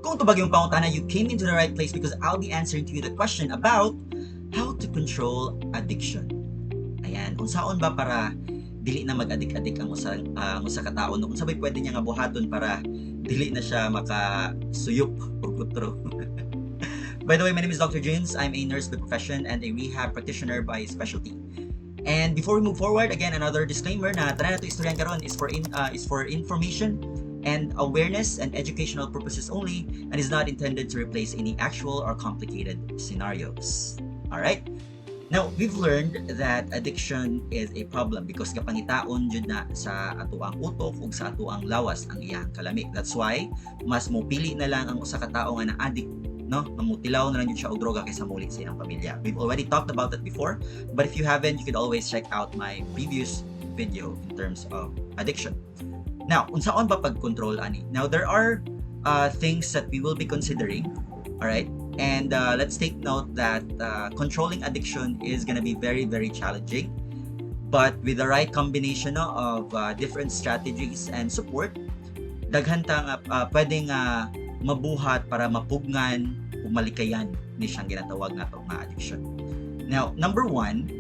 Kung tubag yung pangutana, you came into the right place because I'll be answering to you the question about how to control addiction. Ayan, unsaon ba para dili na mag-adik-adik ang usa ka tawo no? Unsa bay pwede niya nga buhaton para dili na siya makasuyop o kutro. By the way, my name is Dr. James. I'm a nurse by profession and a rehab practitioner by specialty. And before we move forward, again, another disclaimer na tanan nato istoryan karon is for information and awareness and educational purposes only and is not intended to replace any actual or complicated scenarios. All right? Now, we've learned that addiction is a problem because kapangitaon jud na sa atuang utok ug sa atuang lawas ang iyang kalami. That's why mas mopili na lang ang usa ka tawo nga na-addict, no? Mamutilaw na lang yun siya og droga kaysa muli sa iyang pamilya. We've already talked about that before, but if you haven't, you could always check out my previous video in terms of addiction. Now, unsaon ba pag-control ani? Now, there are things that we will be considering, all right? And let's take note that controlling addiction is gonna be very, very challenging. But with the right combination of different strategies and support, daghan ta pwedeng mabuhat para mapugnan o malikayan ni siyang ginatawag nato nga addiction. Now, number one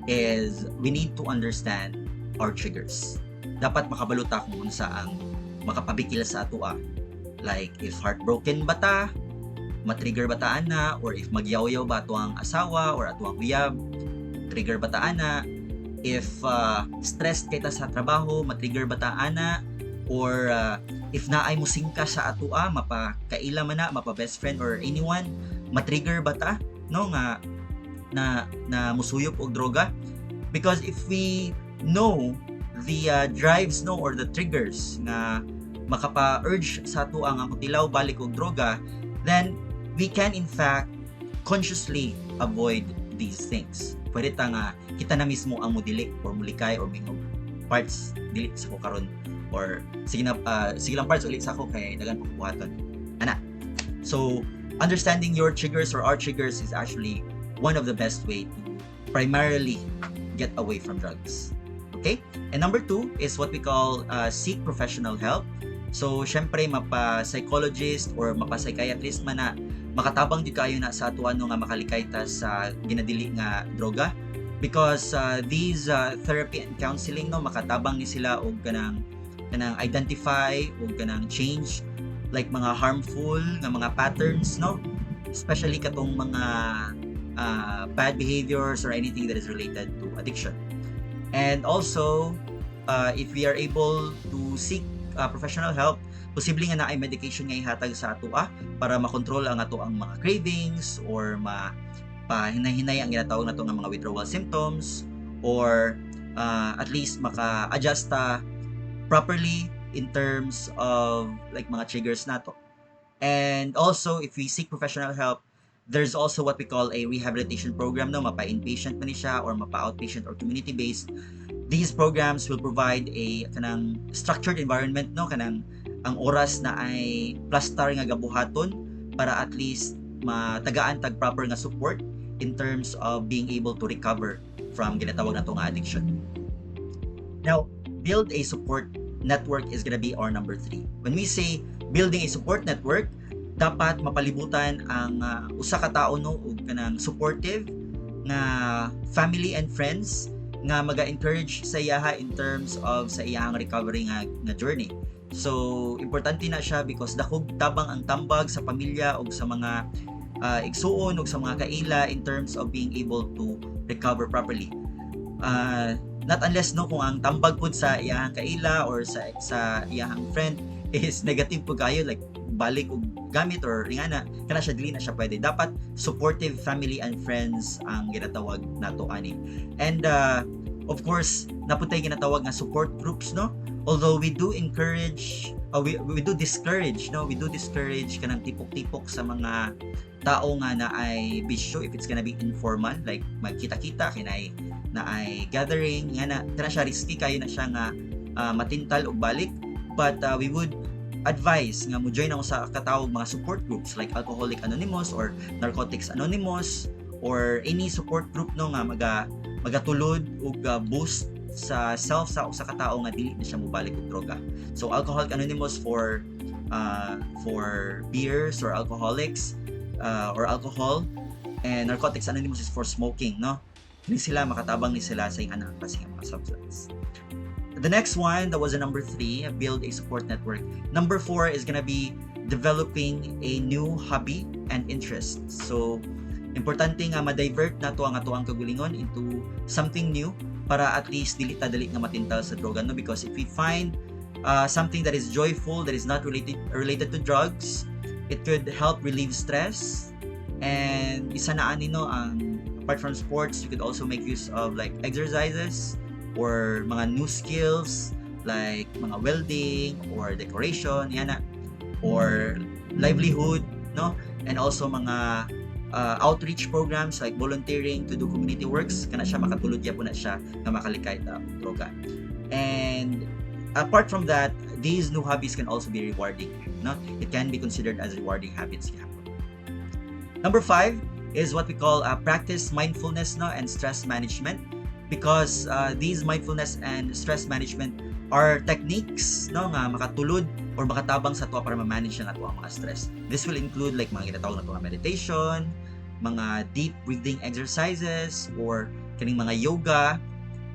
is we need to understand our triggers. Dapat makabaluta kung unsa ang makapabikil sa atua. Like if heartbroken ba ta, matrigger ba ta ana, or if magyaw-yaw ba ato ang asawa or ato ang uyab, trigger ba ta ana, if stressed kay ta sa trabaho, matrigger ba ta ana, or if naay musingka sa atua, mapakaila man na, mapa best friend or anyone, matrigger ba ta no nga na musuyop og droga. Because if we know the drives no or the triggers nga makapa-urge sa ato ang mutilaw balik og droga, then we can in fact consciously avoid these things. Pwede ta nga kita na mismo ang mudili or mulikay or mingog parts dili sa ko karon, or sige lang parts ulit sa ako kay dagan pagbuhaton ana. So understanding your triggers or our triggers is actually one of the best way to primarily get away from drugs. Okay? And number 2 is what we call seek professional help. So, syempre, mapa-psychologist or mapa-psychiatrist man na makatabang di kayo na sa atuan nga makalikay ta sa ginadili nga droga. Because these therapy and counseling, no, makatabang ni sila og kanang identify og kanang change like mga harmful nga mga patterns, no? Especially katong mga bad behaviors or anything that is related to addiction. And also, if we are able to seek professional help, posible nga na ay medication nga ihatag sa atua para makontrol ang ato ang mga cravings or pahinay-hinay ang ginatawag nato nga mga withdrawal symptoms, or at least maka-adjust properly in terms of like mga triggers nato. And also, if we seek professional help, there's also what we call a rehabilitation program, no, mapa-inpatient man ni siya or mapa-outpatient or community-based. These programs will provide a kanang structured environment, no, kanang ang oras na ay plastar nga gabuhaton para at least matagaan tag proper nga support in terms of being able to recover from ginatawag nato nga addiction. Now, build a support network is gonna be our number 3. When we say building a support network, dapat mapalibutan ang usa ka tawo no ug kanang supportive nga family and friends nga maga-encourage sa iyaha in terms of sa iyang recovery nga journey. So, importante na siya because dakog tabang ang tambag sa pamilya o sa mga igsuon o sa mga kaila in terms of being able to recover properly. Not unless no kung ang tambag pud sa iyang kaila or sa iyang friend is negative po kayo, like balik og gamit or ringana, kana siya dili na siya pwede. Dapat supportive family and friends ang ginatawag nato ani. And of course, naputay ginatawag nga support groups, no? Although we do encourage we do discourage kanang tipok-tipok sa mga tao nga na ay bisyo if it's gonna be informal, like magkita-kita kinay na ay gathering nga na kana siya risky kayo na siya nga matintal og balik. But we would advise nga mo join ako sa katawag mga support groups like Alcoholics Anonymous or Narcotics Anonymous or any support group no nga magatulod og boost sa self sa katao nga dili na siya mobalik og droga. So Alcoholics Anonymous for for beers or alcoholics or alcohol, and narcotics anonymous is for smoking, no? Ni sila makatabang ni sila sa yung anang kasi mga substance. The next one, that was a number 3, build a support network. Number 4 is gonna be developing a new hobby and interest. So importante nga ma-divert na to ang atuang kagalingon into something new para at least dili nga matintal sa droga, no? Because if we find something that is joyful, that is not related to drugs, it could help relieve stress. And isa na ani, no, ang apart from sports, you could also make use of like exercises or mga new skills like mga welding or decoration, yan na, or livelihood, no? And also mga outreach programs like volunteering to do community works, kana siya makatulod ya po na siya na makalikay ta droga. And apart from that, these new hobbies can also be rewarding, no? It can be considered as rewarding habits. Number 5 is what we call practice mindfulness, no, and stress management, because these mindfulness and stress management are techniques, no, nga makatulod or makatabang sa tuwa para ma-manage ang atuang mga stress. This will include like mga ginatawag na mga meditation, mga deep breathing exercises, or kaning mga yoga.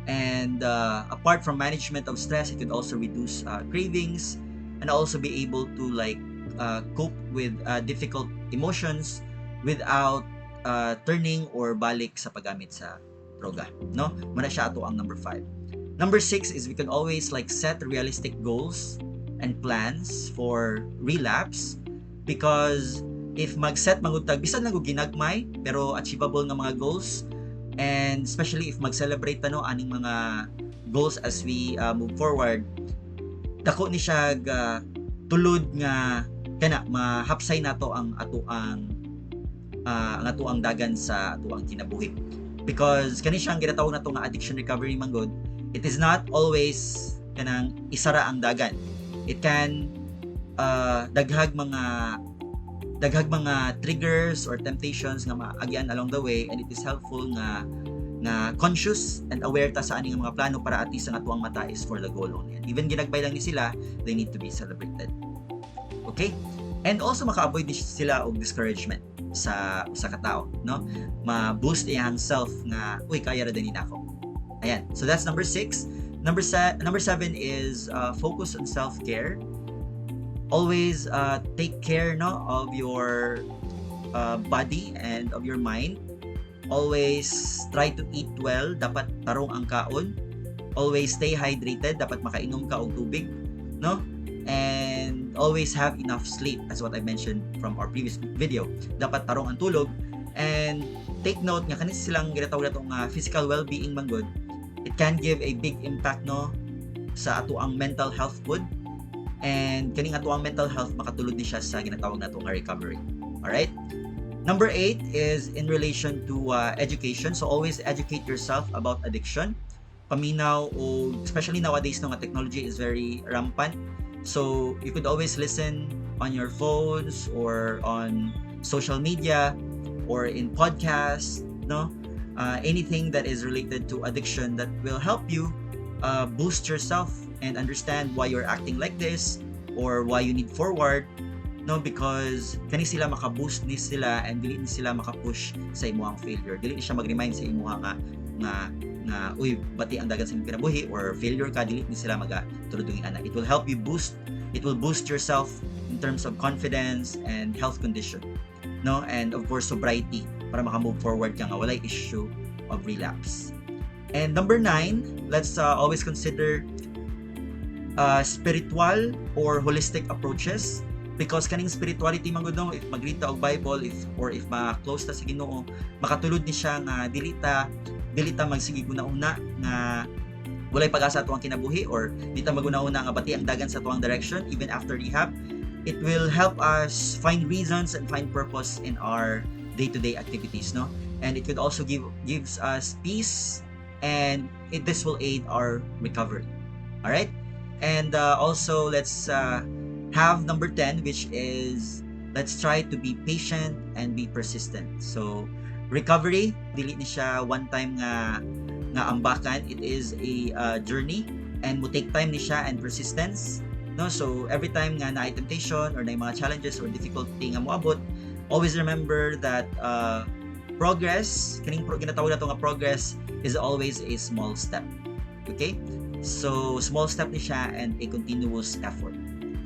And apart from management of stress, it could also reduce cravings and also be able to like cope with difficult emotions without turning or balik sa paggamit sa droga, no? Muna siya ato ang number 5. Number 6 is we can always like set realistic goals and plans for relapse, because if mag-set mangutag bisan lang og ginagmay pero achievable nga mga goals, and especially if mag-celebrate tano aning mga goals as we move forward, dako ni siya tulod nga kana mahapsay nato ang atuang dagan sa atuang kinabuhi. Because kani siyang ginatawag nato nga addiction recovery manggod, it is not always kanang isara ang dagan. It can daghag mga triggers or temptations nga maagian along the way, and it is helpful nga conscious and aware ta sa aning mga plano para at least ang atuang mata is for the goal only. And even ginagbay lang ni sila, they need to be celebrated. Okay? And also maka-avoid sila og discouragement sa katao, no? Ma-boost iyang self nga uy kaya ra din nako. Ayan. So that's number 6. Number 7 is focus on self-care. Always take care, no, of your body and of your mind. Always try to eat well, dapat tarong ang kaon. Always stay hydrated, dapat makainom ka og tubig, no? And always have enough sleep, as what I mentioned from our previous video. Dapat tarong ang tulog. And take note nga kanis silang ginatawag natong physical well-being manggod. It can give a big impact, no, sa atuang mental health pod. And kaning atuang mental health makatulod ni siya sa ginatawag natong recovery. All right? Number 8 is in relation to education. So always educate yourself about addiction. Paminaw, o especially nowadays, no, nga technology is very rampant. So you could always listen on your phones or on social media or in podcasts, no? Anything that is related to addiction that will help you boost yourself and understand why you're acting like this or why you need forward, no? Because kani sila maka-boost ni sila and dili ni sila maka-push sa imuhang failure. Dili siya mag-remind sa imuha nga uy bati ang dagan sa imong kinabuhi or failure ka, dili ni sila magatuludong ana. It will help you boost yourself in terms of confidence and health condition, no? And of course sobriety para maka-move forward ka nga walay issue of relapse. And number 9, let's always consider spiritual or holistic approaches, because kaning spirituality man gud, no, if magrita og Bible, if ma-close ta sa Ginoo, makatulod ni siya nga dili ta magsige una nga walay pag-asa ato ang kinabuhi, or di ta maguna-una nga bati ang dagan sa tuang direction even after rehab. It will help us find reasons and find purpose in our day-to-day activities, no? And it could also gives us peace, and this will aid our recovery. All right? And also let's have number 10, which is let's try to be patient and be persistent. So recovery, dili ni siya one time nga ambakan. It is a journey, and mo take time ni siya and persistence. No, so every time nga na temptation or na mga challenges or difficulty nga moabot, always remember that progress, ginatawag nato nga progress is always a small step. Okay? So small step ni siya and a continuous effort.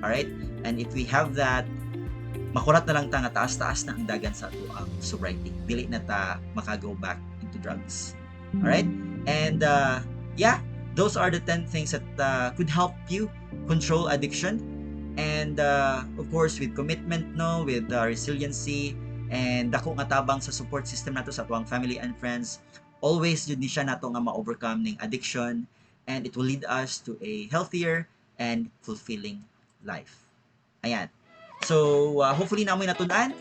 All right? And if we have that, makurat na lang ta nga taas-taas na ang dagan sa ato ang sobriety. Dili na ta maka-go back into drugs. All right? And yeah, those are the 10 things that could help you control addiction. And of course, with commitment, no, with resiliency, and dako nga tabang sa support system nato sa tuwang family and friends, always jud ni siya nato nga ma-overcome ning addiction, and it will lead us to a healthier and fulfilling life. Ayan. So, hopefully namoy natun-an.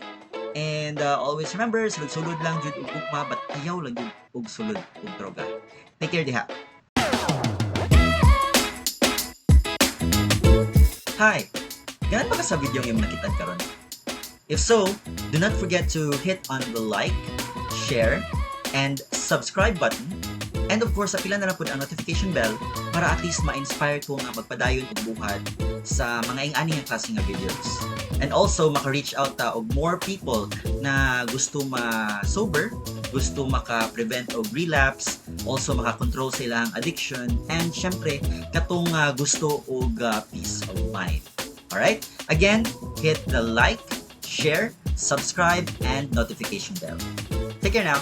And always remember, sulod-sulod lang jud og ugma, but ayaw lang jud og sulod og droga. Take care diha. Hi! Ganun ba ka sa video yung nakita karon? If so, do not forget to hit on the like, share, and subscribe button. And of course, apila na lang po ang notification bell para at least ma-inspire ko nga magpadayon og buhat sa mga ing-ani nga klase nga videos. And also, maka-reach out ta og more people na gusto ma-sober, gusto maka-prevent og relapse, also maka-control sa ilang addiction, and syempre, katong gusto og peace of mind. Alright? Again, hit the like, share, subscribe, and notification bell. Take care now.